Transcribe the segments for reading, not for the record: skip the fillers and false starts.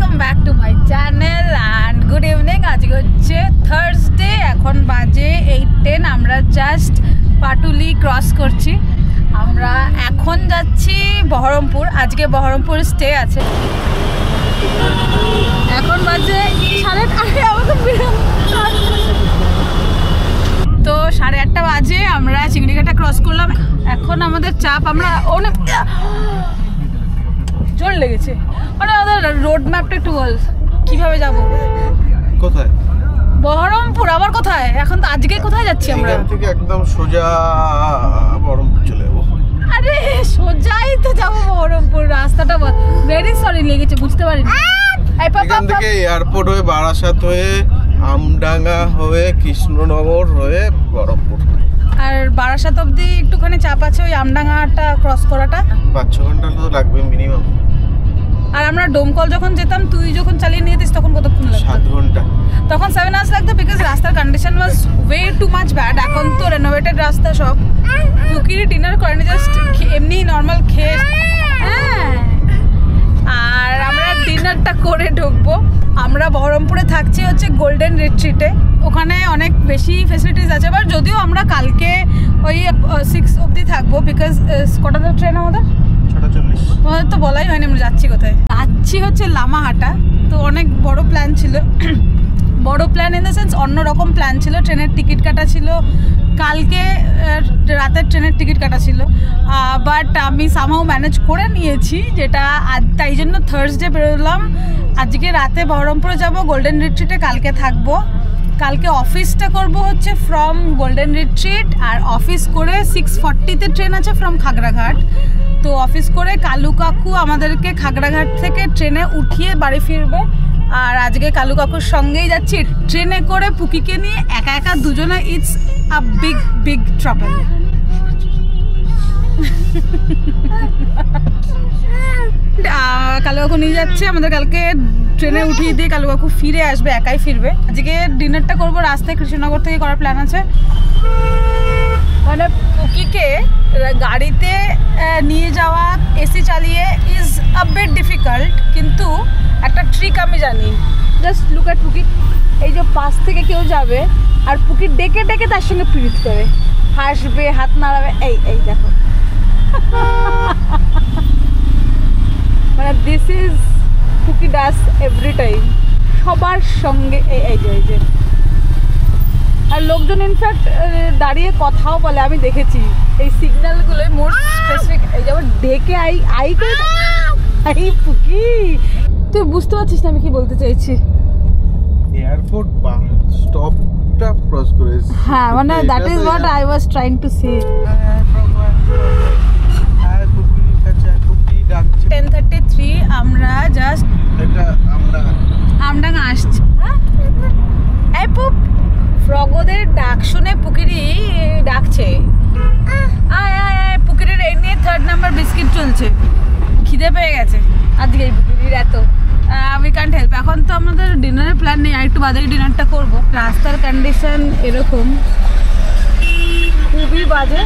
Welcome back to my channel and good evening. আজকে হচ্ছে Thursday, এখন বাজে 8:10। আমরা জাস্ট পাটুলি ক্রস করছি। আমরা এখন যাচ্ছি বহরমপুর। আজকে বহরমপুর স্টে আছে। এখন বাজে 8:30। তো 8:30 বাজে আমরা চিংড়িঘাটা ক্রস করলাম। এখন আমাদের চাপ, আমরা অনেক জোর লেগেছে। মানে আমাদের রোড ম্যাপটা একটু বল, কিভাবে যাব, কোথায়? বহরমপুর। আবার কোথায়? এখন তো আজকে কোথায় যাচ্ছি আমরা? এখান থেকে একদম সোজা বহরমপুর চলে যাবো। আরে সোজাই তো যাবো বহরমপুর। রাস্তাটা ভেরি সরি লেগেছে, বুঝতে পারিনি। এখান থেকে এয়ারপোর্ট হয়ে বারাসাত হয়ে আমডাঙ্গা হয়ে কৃষ্ণনগর হয়ে বহরমপুর। আর বারাসাত অবধি একটুখানি চাপ আছে, ওই আমডাঙ্গাটা ক্রস করাটা 5-6 ঘন্টা তো লাগবে মিনিমাম। আর আমরা ডোমকল যখন যেতাম, তুই যখন চালিয়ে নিয়ে যেতিস তখন কতক্ষণ লাগতো? 7 ঘন্টা। তখন 7 hours লাগতো, বিকজ রাস্তার কন্ডিশন ওয়াজ ওয়ে টু মাচ ব্যাড। এখন তো রেনোভেটেড রাস্তা সব। পুকিরি ডিনার করেনি, জাস্ট এমনি নর্মাল খেয়ে। হ্যাঁ, আর আমরা ডিনারটা করে ঢুকবো। আমরা বহরমপুরে থাকছি হচ্ছে গোল্ডেন রিট্রিটে। ওখানে অনেক বেশি ফেসিলিটিস আছে, বাট যদিও আমরা কালকে ওই 6 অবধি থাকবো, বিকজ কটাতে ট্রেন আমাদের? 6:40। আমাদের তো বলাই হয়নি আমরা যাচ্ছি কোথায়। যাচ্ছি হচ্ছে লামাহাটা। তো অনেক বড় প্ল্যান ছিল, বড় প্ল্যান ইন দ্য সেন্স অন্যরকম প্ল্যান ছিল। ট্রেনের টিকিট কাটা ছিল, কালকে রাতের ট্রেনের টিকিট কাটা ছিল, বাট আমি সামহাও ম্যানেজ করে নিয়েছি, যেটা তাই জন্য থার্সডে বেরোলাম। আজকে রাতে বহরমপুরে যাব, গোল্ডেন রিট্রিটে কালকে থাকবো। কালকে অফিসটা করব হচ্ছে ফ্রম গোল্ডেন রিট্রিট, আর অফিস করে 6:40-তে ট্রেন আছে ফ্রম খাগড়াঘাট। তো অফিস করে কালু কাকু আমাদেরকে খাগড়াঘাট থেকে ট্রেনে উঠিয়ে বাড়ি ফিরবে। আর আজকে কালু কাকুর সঙ্গেই যাচ্ছি ট্রেনে করে। পুকিকে নিয়ে একা একা দুজনে, it's a big big trouble. Kalu কাকু নিয়ে যাচ্ছে আমাদের। কালকে ট্রেনে উঠিয়ে দিয়ে কালু কাকু ফিরে আসবে, একাই ফিরবে। আজকে ডিনারটা করবো রাস্তায়, কৃষ্ণনগর থেকে করার প্ল্যান আছে। মানে পুকিকে গাড়িতে নিয়ে যাওয়া এসি চালিয়ে ইজ আ বিট ডিফিকাল্ট, কিন্তু একটা ট্রিক আমি জানি। Just look at পুকি। এই যে পাশ থেকে কেউ যাবে আর পুকি ডেকে ডেকে তার সঙ্গে প্রীত করে, হাসবে, হাত নাড়াবে। এই দেখো, মানে this is পুকি does every time, সবার সঙ্গে। এই যে আর লোকজন ইনফ্যাক্ট দাঁড়িয়ে কথাও বলে, আমি দেখেছি এই সিগন্যালগুলো মোর স্পেসিফিক। এই যেমন ডেকে আই করে পুকি। তুই বুঝতে পারছিস না আমি কি বলতে চাইছি? এয়ারপোর্ট স্টপটা ক্রস করে। হ্যাঁ, মানে that is what I was trying to say. 10:33 আমরা জাস্ট আমডাঙ্গা আসছি। এই পুপ, ফ্রগোদের ডাক শুনে পুকিরি ডাকছে, আয় আয় আয়। পুকিরের এই নিয়ে 3rd নাম্বার বিস্কিট চলছে, খিদে পেয়ে গেছে আজকে এই পুকিরির এত। We can't help. এখন তো আমাদের ডিনারের প্ল্যান নেই, আর একটু বাদেই ডিনারটা করবো। রাস্তার কন্ডিশন এরকম, খুবই বাজে।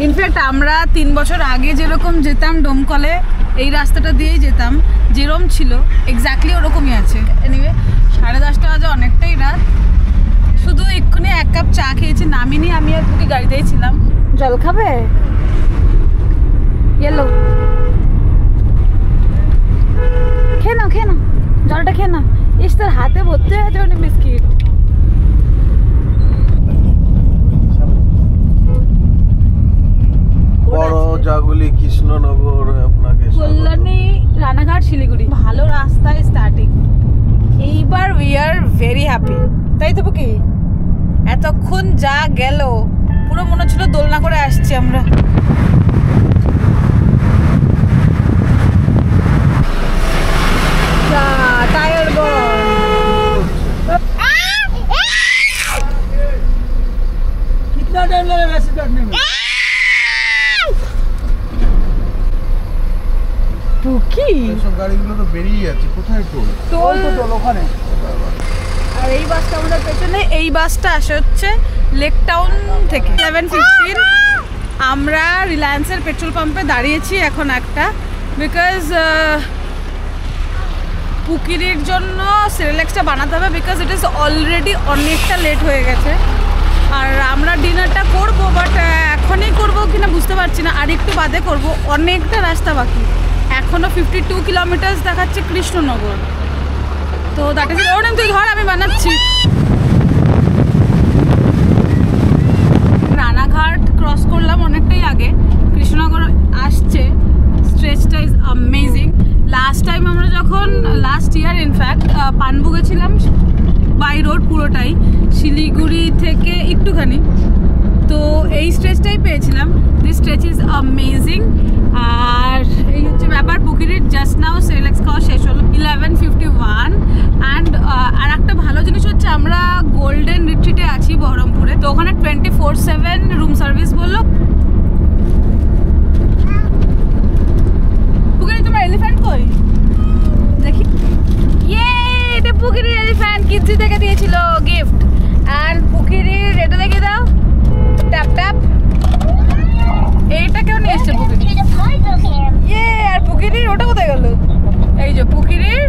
ইনফ্যাক্ট আমরা 3 বছর আগে যেরকম যেতাম ডোমকলে, এই রাস্তাটা দিয়েই যেতাম, যেরকম ছিল এক্স্যাক্টলি ওরকমই আছে। এনিওয়ে 10:30 বাজে, অনেকটাই রাত। শুধু এক্ষুনি 1 কাপ চা খেয়েছি, নামিনি। আমি আর পুকি গাড়িতেই ছিলাম। জল খাবে? এলো, খেয়ে নাও জলটা খেয়ে নাও। ইস, তোর হাতে ভর্তি হয়ে যাবে বিস্কিট। বড় জাগুলি কৃষ্ণনগর, আপনাকে কল্যাণী, রানাঘাট, শিলিগুড়ি। ভালো রাস্তায় স্টার্টিং। এইবার উই আর ভেরি হ্যাপি, তাই তো পুকি? এতক্ষণ যা গেল, পুরো মনে হচ্ছিল দোলনা করে আসছি আমরা। টায়ার কিতনা টাইম লাগে वैसे चढ़ने में? পুকি সব গাড়িগুলো তো বেরিয়ে যাচ্ছে, কোথায় টোল? টোল ওখানে। আর এই বাসটা আমাদের পেছনে, এই বাসটা আসে হচ্ছে লেক টাউন থেকে। 11:15 আমরা রিলায়েন্সের পেট্রোল পাম্পে দাঁড়িয়েছি এখন একটা, বিকজ পুকিরির জন্য সেরেলেক্সটা বানাতে হবে, বিকজ ইট ইজ অলরেডি অনেকটা লেট হয়ে গেছে। আর আমরা ডিনারটা করবো, বাট এখনই করবো কিনা বুঝতে পারছি না, আর একটু বাদে করব। অনেকটা রাস্তা বাকি, এখনও 52 কিলোমিটার দেখাচ্ছে কৃষ্ণনগর। তো দ্যাট ইজ ওরম, তুই ধর আমি বানাচ্ছি। রানাঘাট ক্রস করলাম অনেকটাই আগে, কৃষ্ণনগর আসছে। স্ট্রেচটা ইজ অ্যামেজিং। লাস্ট টাইম আমরা যখন লাস্ট ইয়ার ইনফ্যাক্ট পানবু গেছিলাম বাই রোড পুরোটাই, শিলিগুড়ি থেকে একটুখানি, তো এই স্ট্রেচটাই পেয়েছিলাম। This stretch is amazing. আর এই হচ্ছে ব্যাপার, পুকিরির জাস্ট নাও সেরেলেক্স খাওয়া শেষ হলো 11:51। অ্যান্ড আর একটা ভালো জিনিস হচ্ছে আমরা গোল্ডেন রিট্রিটে আছি বহরমপুরে, তো ওখানে 24/7 রুম সার্ভিস বললো। পুকিরি তোমার এলিফ্যান্ট কই দেখি? এটা পুকিরির এলিফ্যান্ট, কিডজি থেকে দিয়েছিল গিফট। আর পুকিরির এটা দেখে দাও, ট্যাপ ট্যাপ, এইটা কেউ নিয়ে এসছে পুকিরি। আর পুকিরির ওটা কোথায় গেল? এই যে পুকিরির।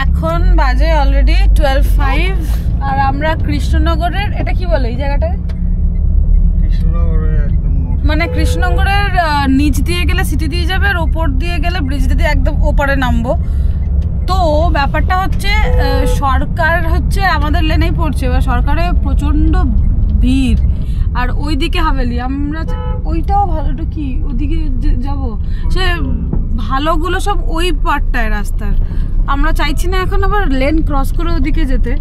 এখন বাজে অলরেডি 12:05 আর আমরা কৃষ্ণনগরের, এটা কি বলে এই জায়গাটায়? মানে কৃষ্ণনগরের নিচ দিয়ে গেলে সিটি দিয়ে যাবে, আর ওপর দিয়ে গেলে ব্রিজ দিয়ে একদম ওপরে নামবো। তো ব্যাপারটা হচ্ছে সরকার হচ্ছে আমাদের লেনেই পড়ছে, এবার সরকারে প্রচণ্ড ভিড়। আর ওইদিকে হাভেলি, আমরা ওইটাও ভালো, কি ওদিকে যাব, সে ভালোগুলো সব ওই পার্টটায় রাস্তার। আমরা চাইছি না এখন আবার লেন ক্রস করে ওদিকে যেতে,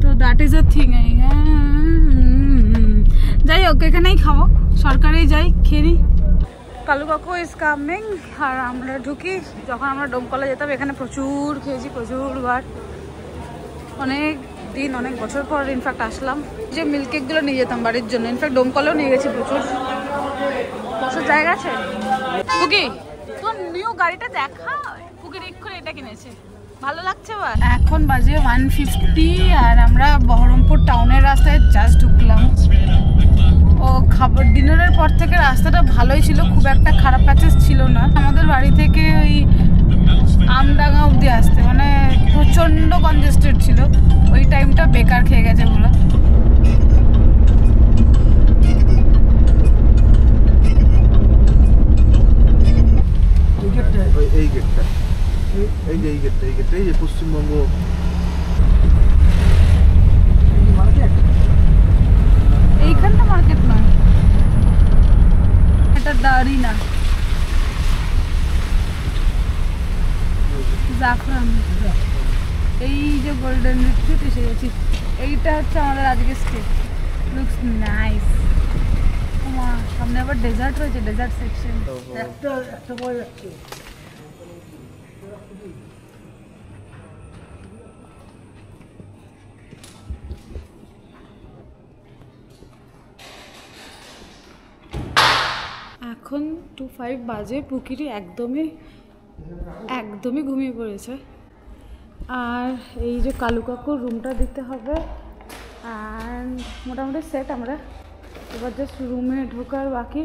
তো দ্যাট ইজ আ থিং। যাই হোক, এখানেই খাবো, সরকারেই যাই, খেয়ে নিই। কালু কাকু ইজ কামিং। আর আমরা ঢুকি, যখন আমরা ডোমকলে যেতাম এখানে প্রচুর খেয়েছি, প্রচুরবার, অনেক দিন অনেক বছর পর ইনফ্যাক্ট আসলাম। যে মিল্ক কেকগুলো নিয়ে যেতাম বাড়ির জন্য, ইনফ্যাক্ট ডোমকলেও নিয়ে গেছি প্রচুর। বসার জায়গা আছে? পুকি তোর নিউ গাড়িটা দেখা, পুকির এক্ষুনি এটা কিনেছে, ভালো লাগছে। এখন বাজে 1:50 আর আমরা বহরমপুর টাউনের রাস্তায় জাস্ট ঢুকলাম। ও খাবার ডিনারের পর থেকে রাস্তাটা ভালোই ছিল, খুব একটা খারাপ প্যাচেস ছিল না। আমাদের বাড়ি থেকে ওই আমডাঙ্গা অবধি আসতে মানে প্রচণ্ড কনজেস্টেড ছিল, ওই টাইমটা বেকার খেয়ে গেছে পুরো। এই গেটটা, এই যে পশ্চিমবঙ্গ এইখানটা মার্কেট নয়, এটা দাঁড়ি না, জাফরান। এই যে গোল্ডেন রিট্রিট এসে গেছি, এইটা হচ্ছে আমাদের আজকে স্টে। Looks nice. সামনে আবার ডেজার্ট রয়েছে, ডেজার্ট সেকশন। একটা বই যাচ্ছে। এখন 2:05 বাজে, পুকিরি একদমই ঘুমিয়ে পড়েছে। আর এই যে কালু কাকুর রুমটা দিতে হবে, অ্যান্ড মোটামুটি সেট। আমরা এবার জাস্ট রুমে ঢোকার বাকি।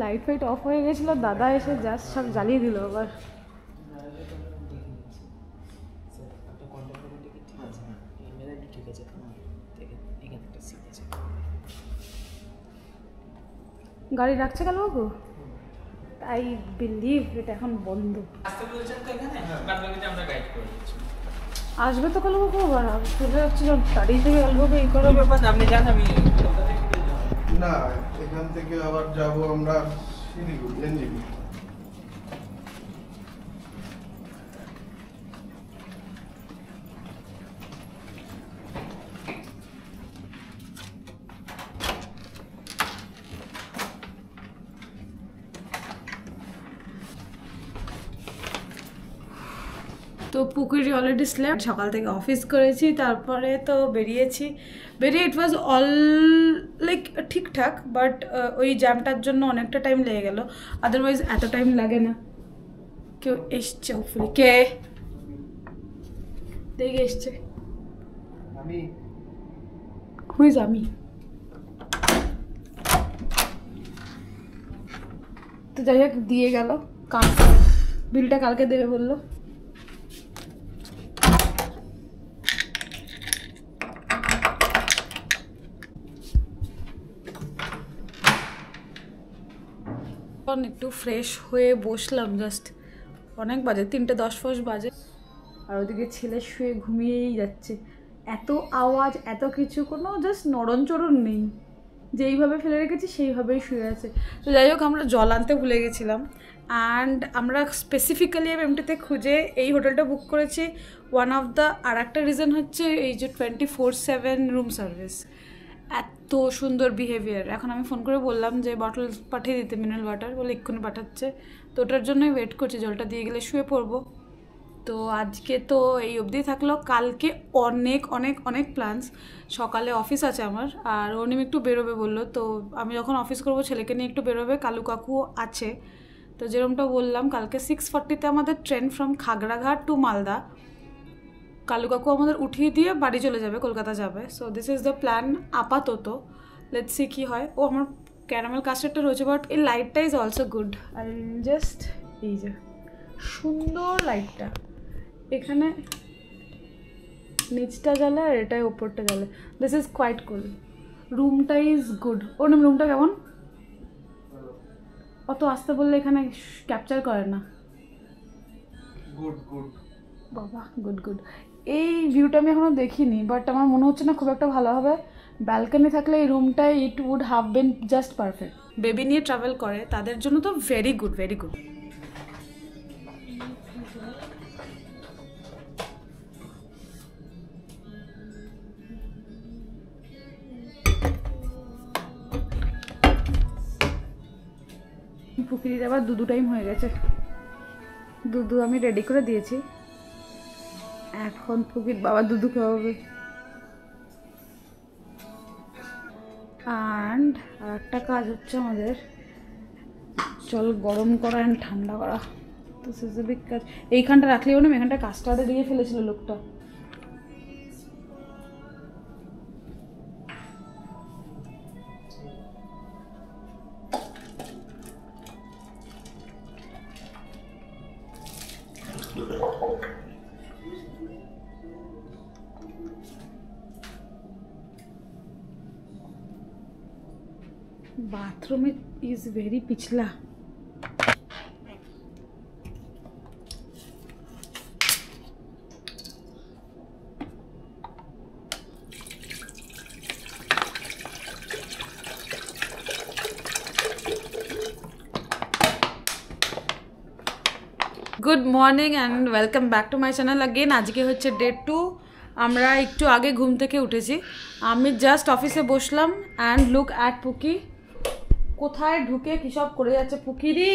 লাইট ফাইট অফ হয়ে গেছিলো, দাদা এসে জাস্ট সব জ্বালিয়ে দিল। আবার গাড়ি রাখছে কালু কাকু, আই বিলিভ এটা এখন বন্ধ। আসবে তো কালু কাকু, আবার চলে যাচ্ছে দাঁড়িয়ে থেকে কালু কাকু এই করে ব্যাপার। আপনি জান আমি না, এখান থেকে আবার যাব আমরা শিলিগুড়ি এনজিপি। তো পুকুরি অলরেডি স্ল্যাপ, সকাল থেকে অফিস করেছি, তারপরে তো বেরিয়ে ইট ওয়াজ অল লাইক ঠিকঠাক, বাট ওই জ্যামটার জন্য অনেকটা টাইম লেগে গেল, আদারওয়াইজ এত টাইম লাগে না। কেউ এসছে হোপফুলি, কে দেখে এসছে? আমি তো যাই হোক, দিয়ে গেল, বিলটা কালকে দেবে বললো। একটু ফ্রেশ হয়ে বসলাম, জাস্ট অনেক বাজে 3:10 বাজে, আর ওদিকে ছেলে শুয়ে ঘুমিয়েই যাচ্ছে। এত আওয়াজ, এত কিছু, কোনো জাস্ট নড়নচড়ন নেই, যেইভাবে ফেলে রেখেছি সেইভাবেই শুয়ে আছে। তো যাই হোক, আমরা জল আনতে ভুলে গেছিলাম, অ্যান্ড আমরা স্পেসিফিক্যালি এমটিতে খুঁজে এই হোটেলটা বুক করেছি। ওয়ান অফ দ্য আর একটা রিজন হচ্ছে এই যে 24/7 রুম সার্ভিস, এত সুন্দর বিহেভিয়ার। এখন আমি ফোন করে বললাম যে বটল পাঠিয়ে দিতে, মিনারেল ওয়াটার, বলে এক্ষুনি পাঠাচ্ছে। তো ওটার জন্যই ওয়েট করছি, জলটা দিয়ে গেলে শুয়ে পড়বো। তো আজকে তো এই অবধি থাকলো, কালকে অনেক অনেক অনেক প্ল্যানস। সকালে অফিস আছে আমার, আর অনিম একটু বেরোবে বললো, তো আমি যখন অফিস করবো ছেলেকে নিয়ে একটু বেরোবে, কালু কাকু আছে। তো যেরকমটা বললাম, কালকে 6:40-তে আমাদের train from Khagraghat to Malda. Kalu কাকু আমাদের উঠিয়ে দিয়ে বাড়ি চলে যাবে, কলকাতা যাবে। So this is the plan আপাতত, লেটস সি কী হয়। ও আমার ক্যারামেল কাস্টার্ডটা রয়েছে, বাট এই লাইটটা ইজ অলসো গুড। আর জাস্ট এই যে সুন্দর লাইটটা, এখানে নিচটা জ্বালে আর এটাই ওপরটা জ্বালে, দিস ইজ কোয়াইট কুল। রুমটা ইজ গুড। ওর নাম রুমটা কেমন? অত আসতে বললে এখানে ক্যাপচার করে না। গুড গুড বাবা, গুড গুড। এই ভিউটা আমি এখনো দেখিনি, বাট আমার মনে হচ্ছে না খুব একটা ভালো হবে। ব্যালকনি থাকলে এই রুমটায় it would have been just perfect. Baby নিয়ে ট্রাভেল করে তাদের জন্য তো ভেরি গুড, ভেরি গুড। পুকুরির আবার দুধু টাইম হয়ে গেছে, দুধু আমি রেডি করে দিয়েছি, এখন পুকুর বাবা দুধু খাওয়াবে। অ্যান্ড আর একটা কাজ হচ্ছে আমাদের, জল গরম করা অ্যান্ড ঠান্ডা করা। তো স্পেসিফিক কাজ এইখানটা রাখলেও না, এখানটা কাস্টার্ডে দিয়ে ফেলেছিল লোকটা। बाथरूम इज वेरी पिछला। Good morning and welcome back to my channel again. आज के होच्छे डे 2। আমরা একটু আগে ঘুম থেকে উঠেছি, আমি জাস্ট অফিসে বসলাম অ্যান্ড লুক অ্যাট পুকি কোথায় ঢুকে কী সব করে যাচ্ছে। পুকিরি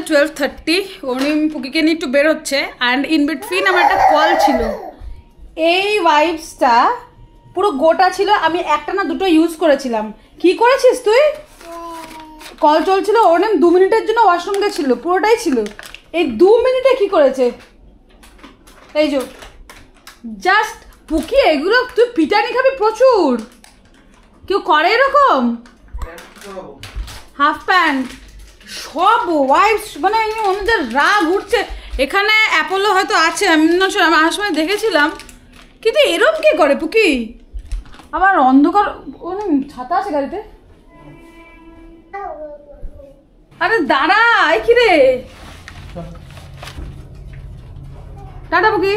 12:30, অনিম পুকিকে নিয়ে একটু বেরোচ্ছে অ্যান্ড ইন বিটুইন আমার একটা কল ছিল। এই ওয়াইপসটা পুরো গোটা ছিল, আমি একটা না দুটো ইউজ করেছিলাম। কি করেছিস তুই? কল চলছিল, অনিম 2 মিনিটের জন্য ওয়াশরুম গেছিল, পুরোটাই ছিল। এই 2 মিনিটে কি করেছে? এই যে জাস্ট পুকি, এগুলো তুই পিটানি খাবি প্রচুর। কেউ করে এরকম? হাফ প্যান্ট সব ওয়াইফ, মানে ওনাদের রাগ উঠছে। এখানে অ্যাপোলো হয়তো আছে, আমি আমার সময় দেখেছিলাম, কিন্তু এরম কি করে পুকি? আবার অন্ধকার, ছাতা আছে গাড়িতে? আরে দাঁড়া, এই কি রে? টাটা পুকি,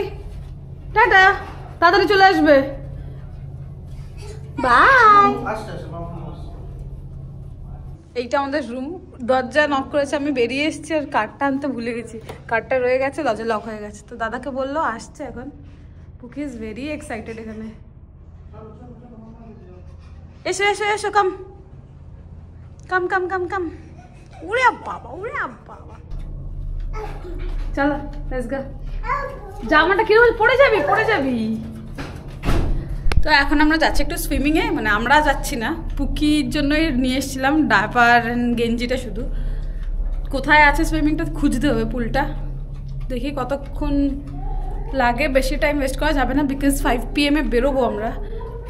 টাটা, তাড়াতাড়ি চলে আসবে, বাই। এইটা আমাদের রুম, দরজা নক করেছে, আমি বেরিয়ে এসেছি আর কার্ডটা আনতে ভুলে গেছি। কার্ডটা রয়ে গেছে, দরজা লক হয়ে গেছে। তো দাদাকে বললো আসছে এখন। পুকি ইজ ভেরি এক্সাইটেড। এখানে এসো এসো এসো, কাম কাম কাম কাম কাম। উড়ে বাবা, উড়ে বাবা, চলো লেটস গো। জামাটা কিরকম, পড়ে যাবি পড়ে যাবি। তো এখন আমরা যাচ্ছি একটু সুইমিংয়ে, মানে আমরা যাচ্ছি না, পুকির জন্যই নিয়ে এসেছিলাম ডাইপার গেঞ্জিটা শুধু। কোথায় আছে সুইমিংটা খুঁজতে হবে, পুলটা দেখি কতক্ষণ লাগে, বেশি টাইম ওয়েস্ট করা যাবে না, বিকজ 5 PM বেরোবো আমরা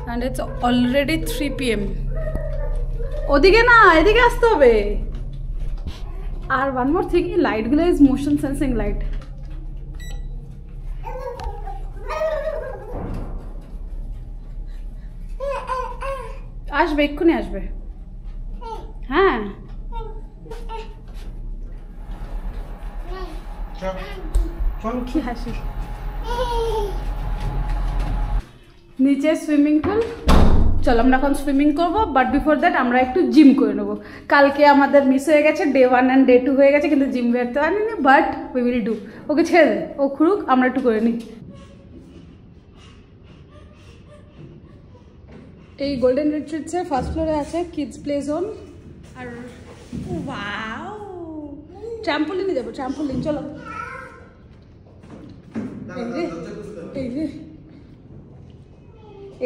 অ্যান্ড ইটস অলরেডি 3 PM। ওদিকে না, এদিকে আসতে হবে। আর ওয়ান মোর থিং, এই লাইটগুলো ইজ মোশন সেন্সিং লাইট। আসবে, এক্ষুনি আসবে। হ্যাঁ কি হাসি। নিচে সুইমিং পুল, চলো আমরা এখন সুইমিং করবো, বাট বিফোর দ্যাট আমরা একটু জিম করে নেবো। কালকে আমাদের মিস হয়ে গেছে, ডে 1 অ্যান্ড ডে 2 হয়ে গেছে, কিন্তু জিম বেরতে পারিনি, বাট উই উইল ডু। ওকে ছেড়ে দে, ও খুঁড়ুক, আমরা একটু করে নিই। এই গোল্ডেন রিট্রিটসের ফার্স্ট ফ্লোরে আছে কিডস প্লে জোন, আর ওয়াও ট্র্যাম্পোলিনে যাবো, ট্র্যাম্পোলিন চলো।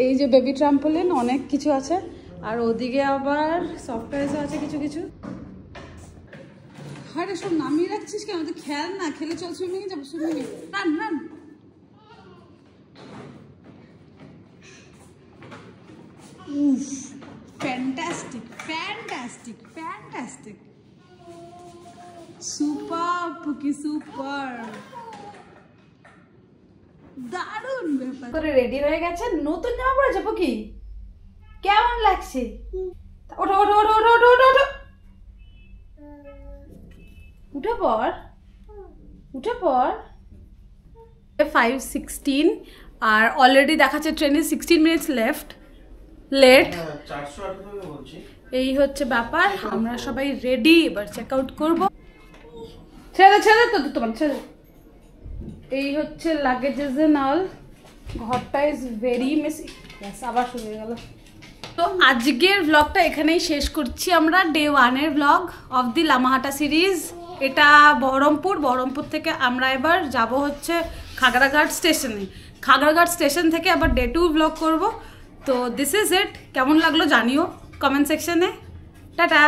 এই যে বেবি ট্রাম্পোলিন, অনেক কিছু আছে, আর ওদিকে আবার সফটওয়্যারও আছে কিছু কিছু। আরে সব নামিয়ে রাখছিস কেন? তো খেয়াল না, খেলে চল সুইমিংয়ে যাবো, সুইমিংয়ে run run. Fantastic fantastic fantastic, super pookie super, দারুণ ব্যাপার। করে রেডি হয়ে গেছে, নতুন জামা পরেছে পুকি, কেমন লাগছে? ওঠো ওঠো ওঠো ওঠো ওঠো ওঠো ওঠো, উঠে পড়, উঠে পড়। 5:16 আর অলরেডি দেখাচ্ছে ট্রেনে 16 মিনিটস লেট। এই হচ্ছে ব্যাপার, আমরা সবাই রেডি, এবার চেক আউট করবো। ছেড়ে ছেড়ে তো তোমার ছেড়ে। এই হচ্ছে লাগেজেস এন্ড অল, ঘরটা ইজ ভেরি মেসি। আবার শুরু হয়ে গেল। তো আজকের ব্লগটা এখানেই শেষ করছি আমরা, ডে 1 এর blog of the Lamahatta series. এটা বহরমপুর থেকে আমরা এবার যাব হচ্ছে খাগড়াঘাট স্টেশনে। খাগড়াঘাট স্টেশন থেকে আবার ডে 2 ব্লগ করব। তো দিস ইজ ইট। কেমন লাগলো জানিও কমেন্ট সেকশনে। টাটা।